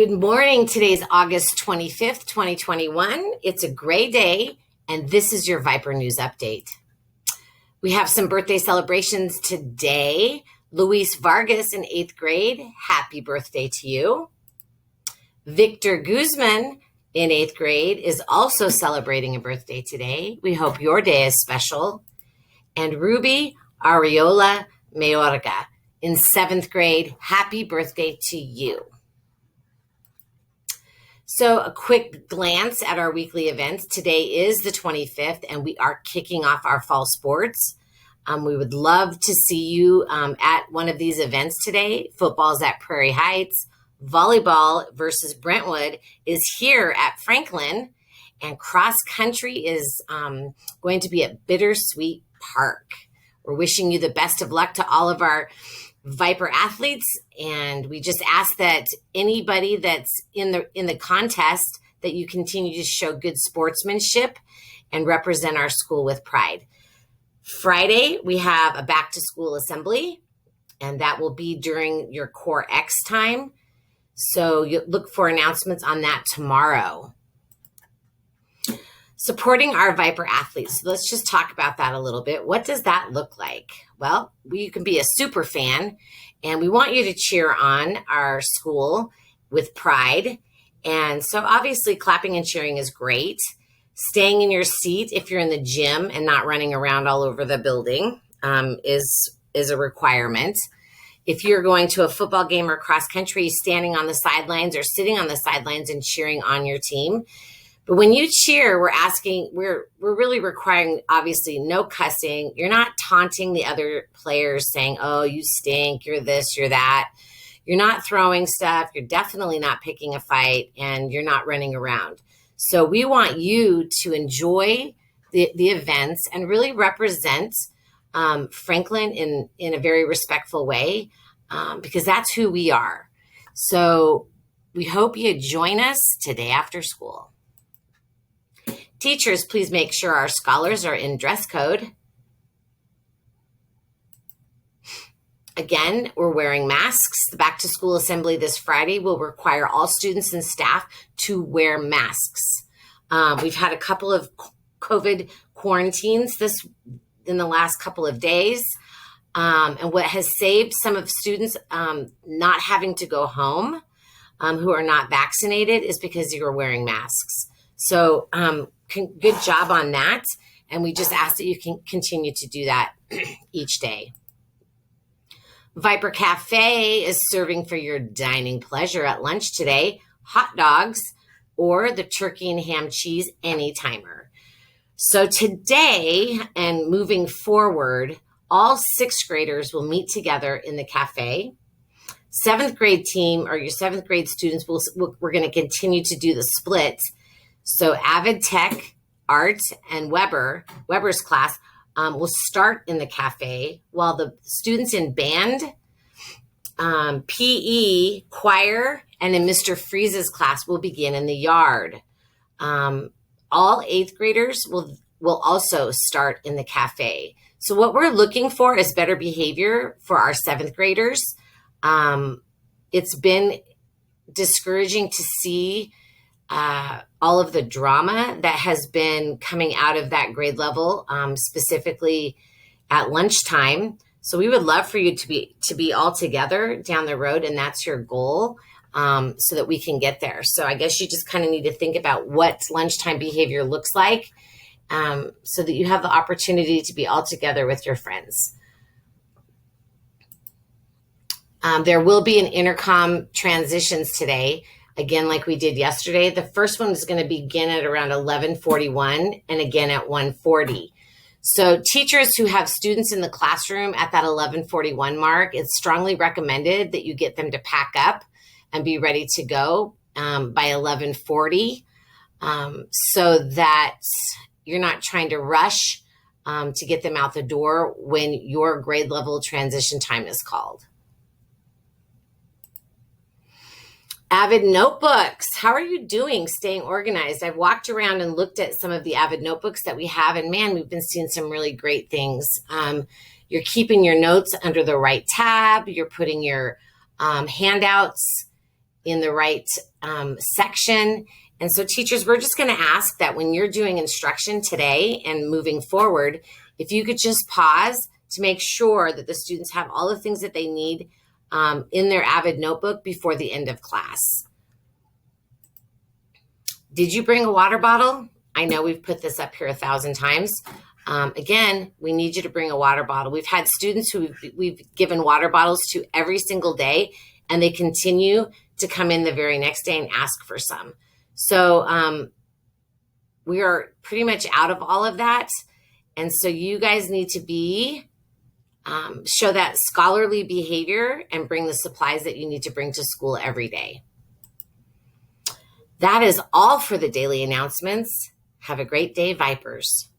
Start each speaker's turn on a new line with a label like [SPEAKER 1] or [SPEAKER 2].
[SPEAKER 1] Good morning. Today's August 25th, 2021. It's a gray day, and this is your Viper News Update. We have some birthday celebrations today. Luis Vargas in 8th grade, happy birthday to you. Victor Guzman in 8th grade is also celebrating a birthday today. We hope your day is special. And Ruby Ariola Mayorga in 7th grade, happy birthday to you. So a quick glance at our weekly events. Today is the 25th, and we are kicking off our fall sports. We would love to see you at one of these events today. Football's at Prairie Heights. Volleyball versus Brentwood is here at Franklin. And cross country is going to be at Bittersweet Park. We're wishing you the best of luck to all of our Viper athletes, and we just ask that anybody that's in the contest that you continue to show good sportsmanship and represent our school with pride. Friday, we have a back to school assembly, and that will be during your Core X time. So you look for announcements on that tomorrow. Supporting our Viper athletes. So let's just talk about that a little bit. What does that look like? Well, you can be a super fan, and we want you to cheer on our school with pride. And so obviously clapping and cheering is great. Staying in your seat if you're in the gym and not running around all over the building is a requirement. If you're going to a football game or cross country, standing on the sidelines or sitting on the sidelines and cheering on your team. But when you cheer, we're really requiring, obviously, no cussing. You're not taunting the other players saying, oh, you stink, you're this, you're that. You're not throwing stuff. You're definitely not picking a fight, and you're not running around. So we want you to enjoy the events and really represent Franklin in a very respectful way because that's who we are. So we hope you join us today after school. Teachers, please make sure our scholars are in dress code. Again, we're wearing masks. The back to school assembly this Friday will require all students and staff to wear masks. We've had a couple of COVID quarantines in the last couple of days. And what has saved some of students not having to go home who are not vaccinated is because you are wearing masks. So good job on that. And we just ask that you can continue to do that each day. Viper Cafe is serving for your dining pleasure at lunch today, hot dogs or the turkey and ham cheese anytimer. So today and moving forward, all 6th graders will meet together in the cafe. 7th grade team or your 7th grade students, we're going to continue to do the split. So Avid Tech, Art, and Weber's class will start in the cafe, while the students in band, PE, choir, and in Mr. Freeze's class will begin in the yard. All 8th graders will also start in the cafe. So what we're looking for is better behavior for our 7th graders. It's been discouraging to see all of the drama that has been coming out of that grade level, specifically at lunchtime. So we would love for you to be all together down the road, and that's your goal, so that we can get there. So I guess you just kind of need to think about what lunchtime behavior looks like, so that you have the opportunity to be all together with your friends. There will be an intercom transitions today. Again, like we did yesterday. The first one is going to begin at around 11:41 and again at 1:40. So teachers who have students in the classroom at that 11:41 mark, it's strongly recommended that you get them to pack up and be ready to go by 11:40, so that you're not trying to rush to get them out the door when your grade level transition time is called. Avid Notebooks. How are you doing staying organized? I've walked around and looked at some of the Avid Notebooks that we have, and man, we've been seeing some really great things. You're keeping your notes under the right tab. You're putting your handouts in the right section. And so teachers, we're just going to ask that when you're doing instruction today and moving forward, if you could just pause to make sure that the students have all the things that they need in their Avid notebook before the end of class. Did you bring a water bottle? I know we've put this up here 1,000 times. Again, we need you to bring a water bottle. We've had students who we've given water bottles to every single day, and they continue to come in the very next day and ask for some. So we are pretty much out of all of that. And so you guys need to show that scholarly behavior and bring the supplies that you need to bring to school every day. That is all for the daily announcements. Have a great day, Vipers.